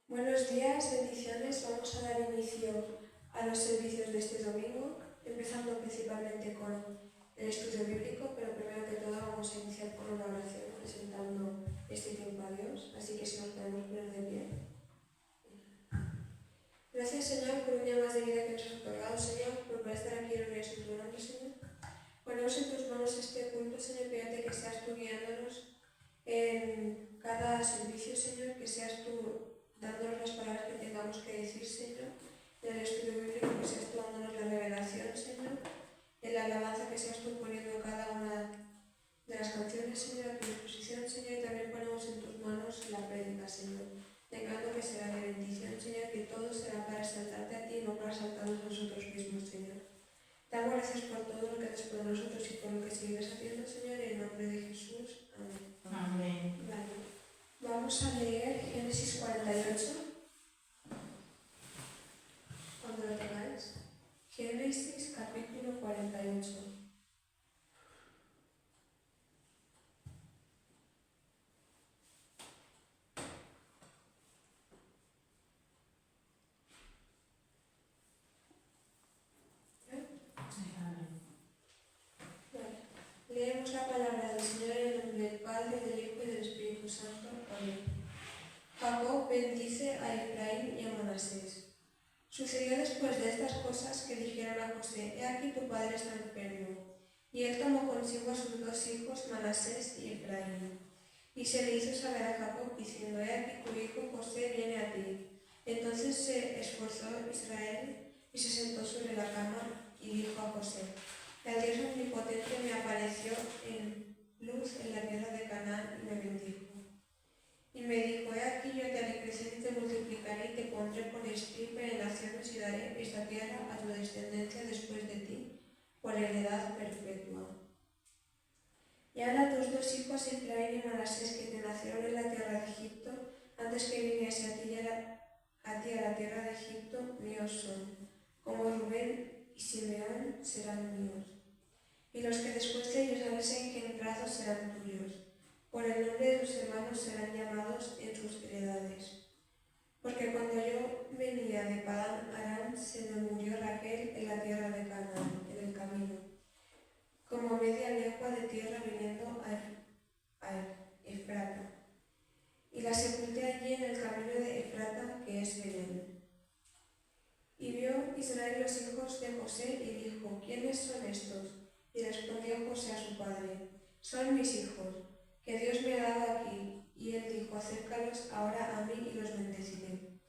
Buenos días, bendiciones. Vamos a dar inicio a los servicios de este domingo, empezando principalmente con el estudio bíblico, pero primero que todo vamos a iniciar con una oración presentando este tiempo a Dios, así que si nos podemos poner de pie. Gracias, Señor, por un día más de vida que nos has otorgado, Señor, por poder estar aquí reunidos en tu nombre, Señor. Ponemos en tus manos este culto, Señor, pídate que seas tú guiándonos en cada servicio, Señor, que seas tú dándonos las palabras que tengamos que decir, Señor, en el estudio bíblico, que seas tú dándonos la revelación, Señor, en la alabanza que seas tú poniendo en cada una de las canciones, Señor, a tu disposición, Señor, y también ponemos en tus manos la prédica, Señor, declarando que será de bendición, Señor, que todo será para exaltarte a ti y no para exaltarnos nosotros mismos, Señor. Damos gracias por todo lo que haces por nosotros y por lo que sigues haciendo, Señor, en el nombre de Jesús. Amén. Amén. Vale. Vamos a leer Génesis 48. Cuando lo tengáis. Génesis capítulo 48. Vale. Leemos la palabra del Señor en el nombre del Padre, del Hijo y del Espíritu Santo. Amén. Jacob bendice a Efraín y a Manasés. Sucedió después de estas cosas que dijeron a José: He aquí tu padre está enfermo. Y él tomó consigo a sus dos hijos, Manasés y Efraín. Y se le hizo saber a Jacob, diciendo: He aquí tu hijo José viene a ti. Entonces se esforzó Israel y se sentó sobre la cama y dijo a José: El Dios omnipotente me apareció en luz en la tierra de Canaán y me bendijo. Y me dijo: He aquí yo te haré crecer y te multiplicaré y te pondré por estirpe de naciones y daré esta tierra a tu descendencia después de ti, por heredad perpetua. Y ahora tus dos hijos, Efraín y Manasés, que te nacieron en la tierra de Egipto, antes que viniese a ti a la tierra de Egipto, míos son. Como Rubén y Simeón serán míos. Y los que después de ellos han engendrado serán tuyos. Por el nombre de tus hermanos serán llamados en sus heredades. Porque cuando yo venía de Padán Aram, se me murió Raquel en la tierra de Canaán, en el camino, como media legua de tierra viniendo a Efrata. Y la sepulté allí en el camino de Efrata, que es Belén. Y vio Israel los hijos de José y dijo: ¿Quiénes son estos? Y respondió José a su padre: Son mis hijos, que Dios me ha dado aquí. Y él dijo: Acércalos ahora a mí y los bendeciré.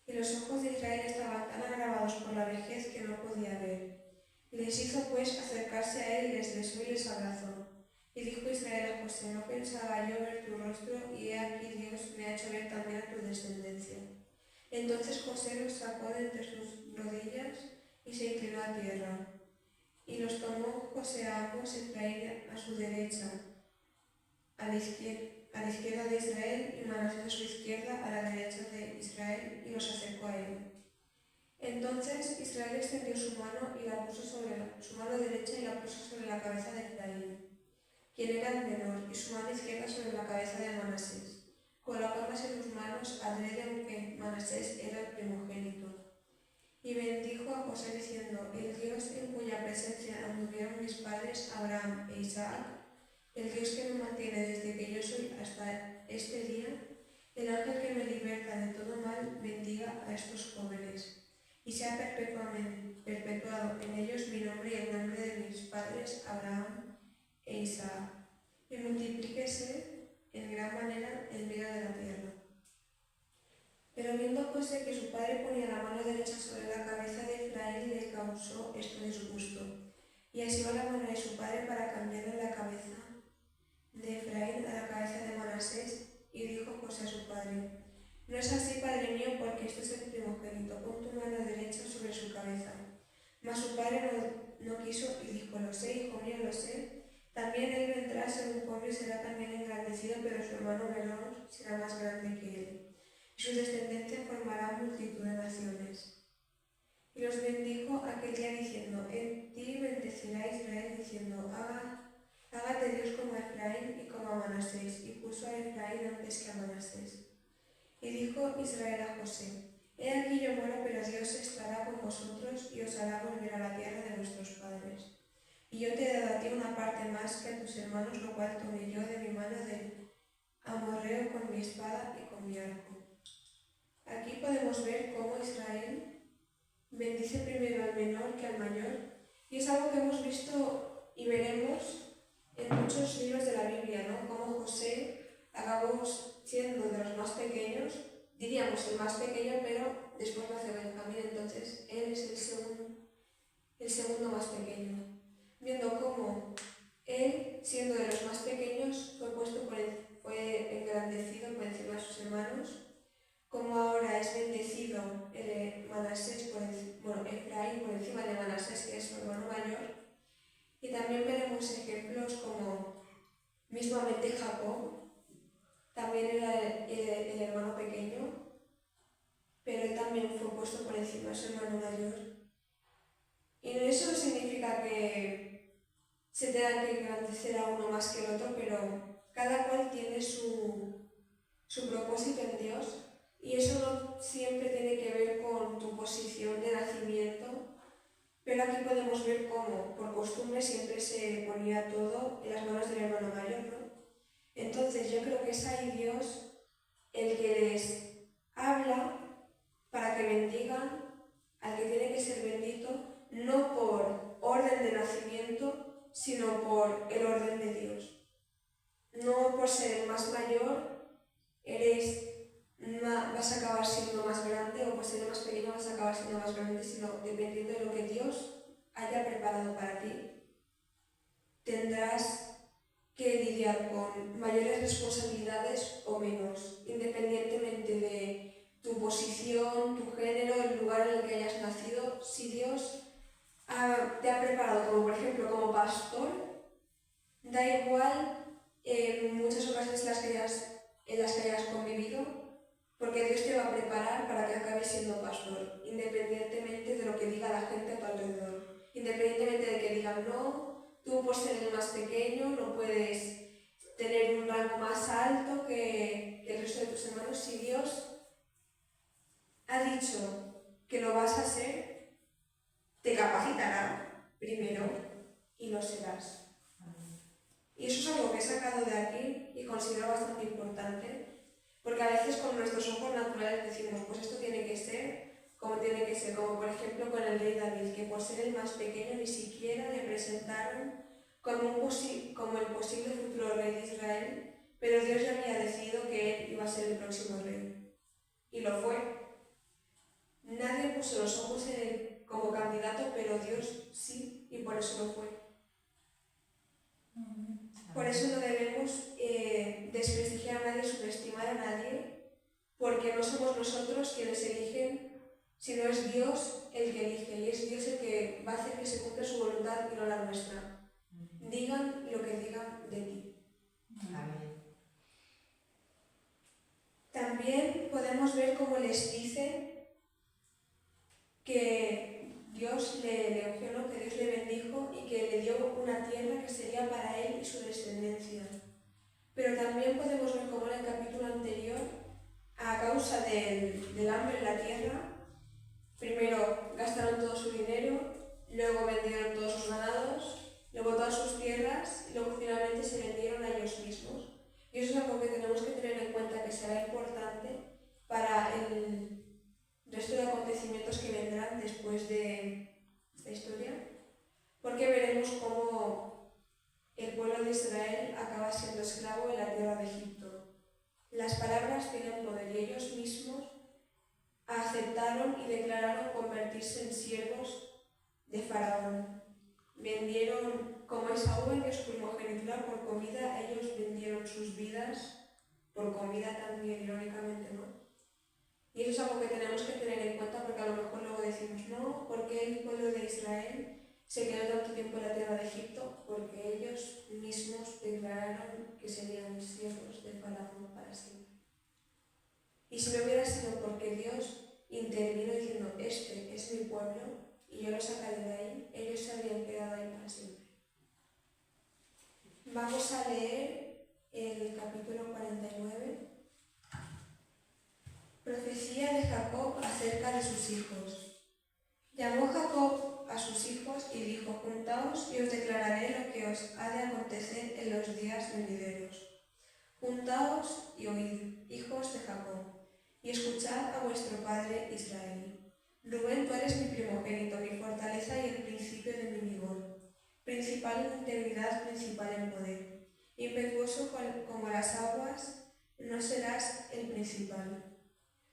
Y los ojos de Israel estaban tan agravados por la vejez que no podía ver. Y les hizo pues acercarse a él y les besó y les abrazó. Y dijo Israel a José: No pensaba yo ver tu rostro, y he aquí Dios me ha hecho ver también a tu descendencia. Entonces José los sacó de entre sus rodillas y se inclinó a tierra. Y los tomó José a ambos, Efraín a su derecha, a la izquierda de Israel, y Manasés a su izquierda, a la derecha de Israel, y los acercó a él. Entonces Israel extendió su mano y la puso su mano derecha y la puso sobre la cabeza de Efraín, quien era el menor, y su mano izquierda sobre la cabeza de Manasés. Colocándose sus manos adrede, aunque Manasés era el primogénito. Y bendijo a José diciendo: El Dios en cuya presencia anduvieron mis padres Abraham e Isaac, el Dios que me mantiene desde que yo soy hasta este día, el ángel que me liberta de todo mal, bendiga a estos jóvenes, y sea perpetuado en ellos mi nombre y el nombre de mis padres Abraham e Isaac, y multiplíquese en gran manera en medio de la tierra. Pero viendo José que su padre ponía la mano derecha sobre la cabeza de Efraín, le causó esto disgusto, y asió la mano de su padre para cambiarle la cabeza de Efraín a la cabeza de Manasés, y dijo José a su padre: No es así, padre mío, porque este es el primogénito, pon tu mano derecha sobre su cabeza. Mas su padre no quiso y dijo: Lo sé, hijo mío, lo sé. También él vendrá a ser un pobre y será también engrandecido, pero su hermano menor será más grande que él. Y su descendencia formará multitud de naciones. Y los bendijo aquel día diciendo: En ti bendecirá Israel, diciendo: Hágate Dios como a Efraín y como a Manasés. Y puso a Efraín antes que a Manasés. Y dijo Israel a José: He aquí yo muero, pero Dios estará con vosotros y os hará volver a la tierra de vuestros padres. Y yo te he dado a ti una parte más que a tus hermanos, lo cual tomé yo de mi mano del amorreo con mi espada y con mi arco. Aquí podemos ver cómo Israel bendice primero al menor que al mayor, y es algo que hemos visto y veremos en muchos libros de la Biblia, ¿no? Cómo José acabó siendo de los más pequeños, diríamos el más pequeño, pero después nace Benjamín, entonces él es el segundo más pequeño. Viendo cómo él, siendo de los más pequeños, fue engrandecido por encima de sus hermanos, como ahora es bendecido Efraín por encima de Manasés, que es su hermano mayor. Y también veremos ejemplos como mismamente Jacob, también era el hermano pequeño, pero él también fue puesto por encima de su hermano mayor. Y eso no significa que se tenga que engrandecer a uno más que el otro, pero cada cual tiene su propósito en Dios, y eso no siempre tiene que ver con tu posición de nacimiento, pero aquí podemos ver cómo por costumbre siempre se ponía todo en las manos del hermano mayor, ¿no? Entonces yo creo que es ahí Dios el que les habla para que bendigan al que tiene que ser bendito, no por orden de nacimiento, sino por el orden de Dios. No por ser el más mayor vas a acabar siendo más grande, o por ser el más pequeño vas a acabar siendo más grande, sino dependiendo de lo que Dios haya preparado para ti, tendrás que lidiar con mayores responsabilidades o menos, independientemente de tu posición, tu género, el lugar en el que hayas nacido. Si Dios te ha preparado, como por ejemplo como pastor, da igual en muchas ocasiones en las que hayas convivido, porque Dios te va a preparar para que acabes siendo pastor, independientemente de lo que diga la gente a tu alrededor, independientemente de que digan no, tú por ser el más pequeño no puedes tener un rango más alto que el resto de tus hermanos. Si Dios ha dicho que lo vas a ser, te capacitará primero y lo serás. Y eso es algo que he sacado de aquí y considero bastante importante, porque a veces con nuestros ojos naturales decimos, pues esto tiene que ser como tiene que ser, como por ejemplo con el rey David, que por ser el más pequeño ni siquiera le presentaron como el posible futuro rey de Israel, pero Dios ya había decidido que él iba a ser el próximo rey. Y lo fue. Nadie puso los ojos en él como candidato, pero Dios sí, y por eso lo fue. Por eso no debemos desprestigiar a nadie, subestimar a nadie, porque no somos nosotros quienes eligen, sino es Dios el que elige, y es Dios el que va a hacer que se cumpla su voluntad y no la nuestra. Digan lo que digan de ti. Amén. También podemos ver cómo les dice que Dios le ungió, ¿no? Que Dios le bendijo y que le dio una tierra que sería para él y su descendencia. Pero también podemos ver cómo en el capítulo anterior, a causa del hambre en la tierra, primero gastaron todo su dinero, luego vendieron todos sus ganados, luego todas sus tierras, y luego finalmente se vendieron a ellos mismos. Y eso es algo que tenemos que tener en cuenta, que será importante para el resto de acontecimientos que vendrán después de esta historia, porque veremos cómo el pueblo de Israel acaba siendo esclavo en la tierra de Egipto. Las palabras tienen poder, y ellos mismos aceptaron y declararon convertirse en siervos de Faraón. Vendieron, como Esaú vendió su primogenitura por comida, ellos vendieron sus vidas por comida también, irónicamente, ¿no? Y eso es algo que tenemos que tener en cuenta, porque a lo mejor luego decimos, no, ¿por qué el pueblo de Israel se quedó tanto tiempo en la tierra de Egipto? Porque ellos mismos declararon que serían siervos de Faraón para siempre. Y si no hubiera sido porque Dios intervino diciendo, este es mi pueblo y yo lo sacaré de ahí, ellos se habrían quedado ahí para siempre. Vamos a leer el capítulo 49. Jacob acerca de sus hijos. Llamó Jacob a sus hijos y dijo: Juntaos y os declararé lo que os ha de acontecer en los días venideros. Juntaos y oíd, hijos de Jacob, y escuchad a vuestro padre Israel. Rubén, tú eres mi primogénito, mi fortaleza y el principio de mi vigor, principal en integridad, principal en poder. Impetuoso como las aguas, no serás el principal.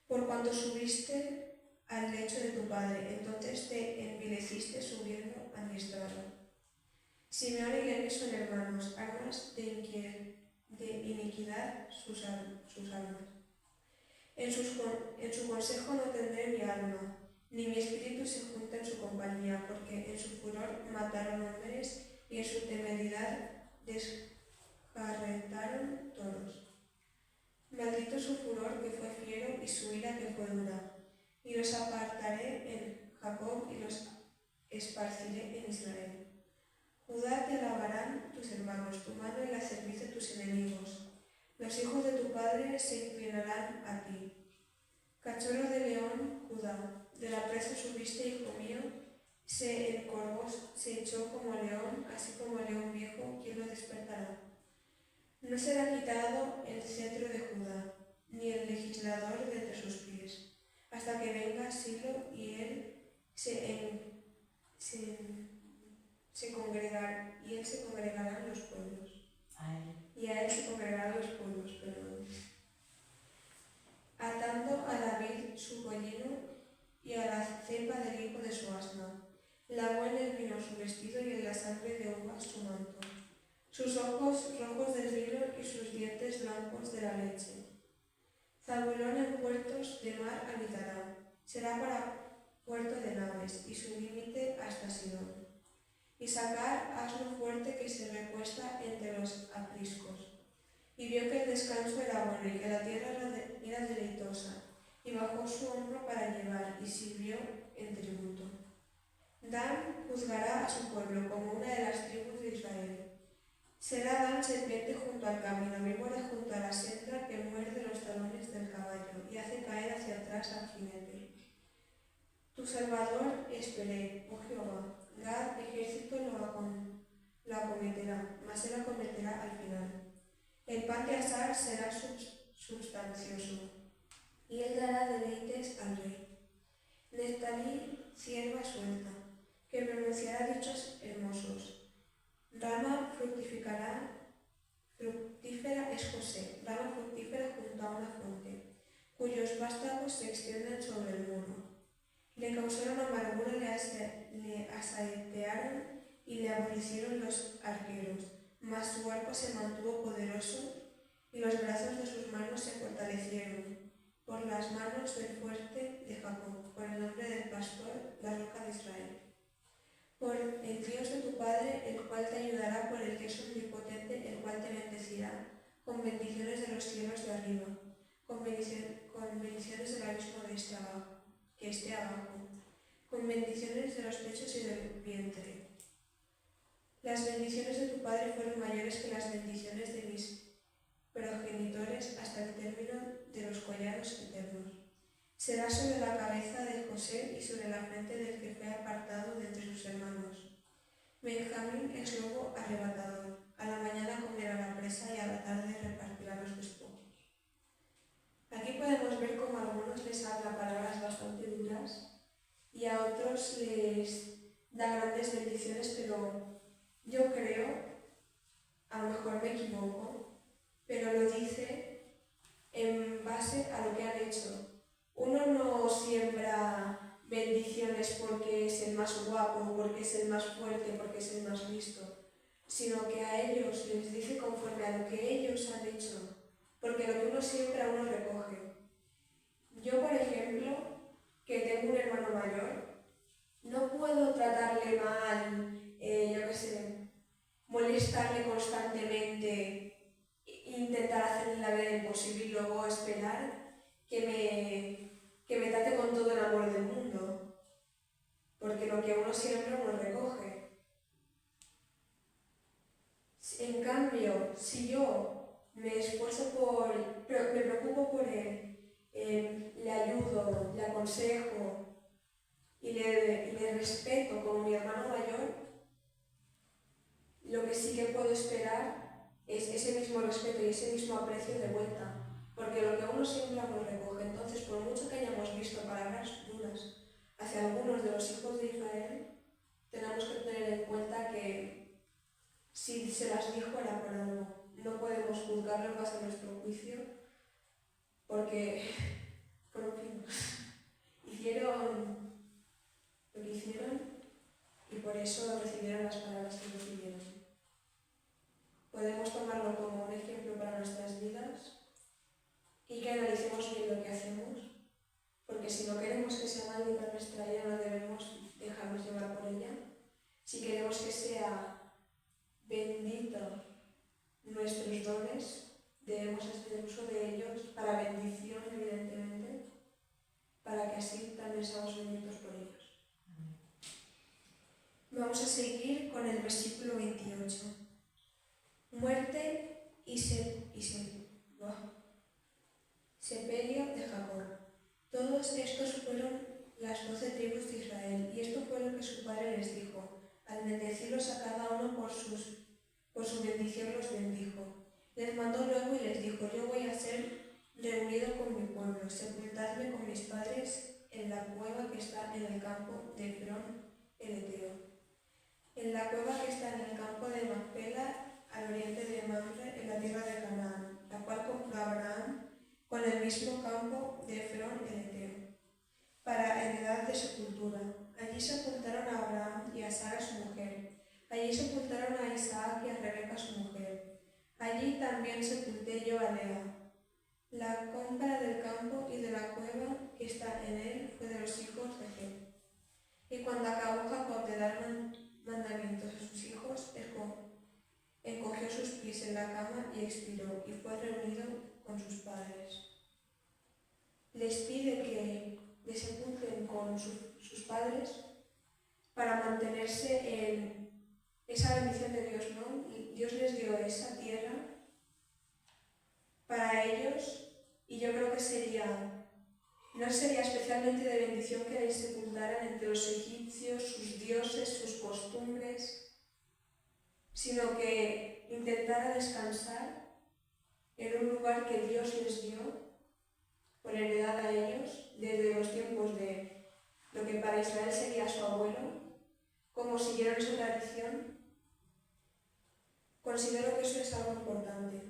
Por cuanto subiste al lecho de tu padre, entonces te envileciste subiendo a mi estrado. Simeón y Leví son hermanos, armas de iniquidad sus armas. En su consejo no tendré mi alma, ni mi espíritu se junta en su compañía, porque en su furor mataron hombres y en su temeridad descarretaron toros. Maldito su furor que fue fiero y su ira que fue dura, y los apartaré en Jacob y los esparciré en Israel. Judá, te alabarán tus hermanos, tu mano en la cerviz de tus enemigos. Los hijos de tu padre se inclinarán a ti. Cachorro de león, Judá, de la presa subiste, hijo mío, se encorvó, se echó como león, así como león viejo, ¿quién lo despertará? No será quitado el cetro de Judá, ni el legislador de entre sus pies, hasta que venga Silo y él se congregarán los pueblos. Y a él se congregarán los pueblos, perdón. Atando a David su pollino y a la cepa del hijo de su asna. Lavó en el vino su vestido y en la sangre de uvas su manto. Sus ojos rojos del vino y sus dientes blancos de la leche. Zabulón en puertos de mar habitará. Será para puerto de naves y su límite hasta Sidón. Y sacar asno fuerte que se recuesta entre los apriscos. Y vio que el descanso era bueno y que la tierra era deleitosa, y bajó su hombro para llevar, y sirvió en tributo. Dan juzgará a su pueblo como una de las tribus de Israel. Será Dan serpiente junto al camino, víbora junto a la senda que muerde los talones del caballo y hace caer hacia atrás al jinete. Tu Salvador esperé, oh Jehová. Gad, ejército lo acometerá, mas él acometerá al final. El pan de asar será sustancioso, y él dará deleites al rey. Neftalí, sierva suelta, que pronunciará dichos hermosos. Rama fructífera es José, rama fructífera junto a una fuente, cuyos vástagos se extienden sobre el muro. Le causaron amargura, le asaetearon y le aborrecieron los arqueros, mas su arco se mantuvo poderoso y los brazos de sus manos se fortalecieron por las manos del fuerte de Jacob, por el nombre del pastor, la roca de Israel. Por el Dios de tu Padre, el cual te ayudará, por el que es omnipotente, el cual te bendecirá, con bendiciones de los cielos de arriba, con bendiciones del abismo que esté abajo, con bendiciones de los pechos y del vientre. Las bendiciones de tu Padre fueron mayores que las bendiciones de mis progenitores hasta el término de los collados eternos. Será sobre la cabeza de José y sobre la frente del que fue apartado de entre sus hermanos. Benjamín es lobo arrebatador. A la mañana comerá la presa y a la tarde repartirá los despojos. Aquí podemos ver cómo a algunos les habla palabras bastante duras y a otros les da grandes bendiciones, pero yo creo, a lo mejor me equivoco, pero lo dice en base a lo que han hecho. Uno no siembra bendiciones porque es el más guapo, porque es el más fuerte, porque es el más listo, sino que a ellos les dice conforme a lo que ellos han hecho, porque lo que uno siembra uno recoge. Yo, por ejemplo, que tengo un hermano mayor, no puedo tratarle mal, molestarle constantemente, intentar hacerle la vida imposible y luego esperar que me trate con todo el amor del mundo, porque lo que uno siembra uno recoge. En cambio, si yo me esfuerzo me preocupo por él, le ayudo, aconsejo y le respeto como mi hermano mayor, lo que sí que puedo esperar es ese mismo respeto y ese mismo aprecio de vuelta. Porque lo que uno siembra lo recoge. Entonces, por mucho que hayamos visto palabras duras hacia algunos de los hijos de Israel, tenemos que tener en cuenta que si se las dijo era por algo. No podemos juzgarlo en base a nuestro juicio, porque hicieron lo que hicieron y por eso recibieron las palabras que recibieron. Podemos tomarlo como un ejemplo para nuestras vidas y que analicemos bien lo que hacemos, porque si no queremos que sea maldita nuestra vida, no debemos dejarnos llevar por ella. Si queremos que sea bendito nuestros dones, debemos hacer uso de ellos para bendición, evidentemente, para que así también seamos benditos por ellos. Vamos a seguir con el versículo 28. Muerte y sepelio de Jacob. Todos estos fueron las 12 tribus de Israel, y esto fue lo que su padre les dijo. Al bendecirlos a cada uno por su bendición los bendijo. Les mandó luego y les dijo: yo voy a ser reunido con mi pueblo, sepultadme con mis padres en la cueva que está en el campo de Efrón el Eteo, en la cueva que está en el campo de Macpela, al oriente de Mamre, en la tierra de Canaán, la cual compró Abraham con el mismo campo de Efrón el Eteo, para heredad de sepultura. Allí sepultaron a Abraham y a Sara su mujer. Allí sepultaron a Isaac y a Rebeca su mujer. Allí también sepulté yo a Lea. La compra del campo y de la cueva que está en él fue de los hijos de Geb. Y cuando acabó Jacob de dar mandamientos a sus hijos, encogió sus pies en la cama y expiró, y fue reunido con sus padres. Les pide que le sepulten con sus padres para mantenerse en esa bendición de Dios, ¿no? Y Dios les dio esa tierra para ellos, y yo creo que no sería especialmente de bendición que les sepultaran entre los egipcios, sus dioses, sus costumbres, sino que intentara descansar en un lugar que Dios les dio por heredad a ellos desde los tiempos de lo que para Israel sería su abuelo. Como siguieron esa tradición, considero que eso es algo importante.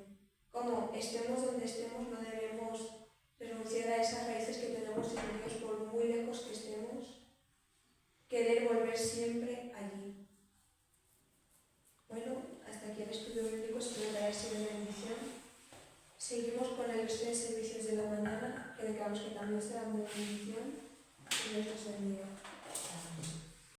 Como estemos donde estemos, no debemos renunciar a esas raíces que tenemos en Dios, por muy lejos que estemos, querer volver siempre allí. Bueno, hasta aquí el estudio bíblico, espero que haya sido de bendición. Seguimos con el resto de servicios de la mañana, que declaramos que también serán de bendición, y Dios nos bendiga.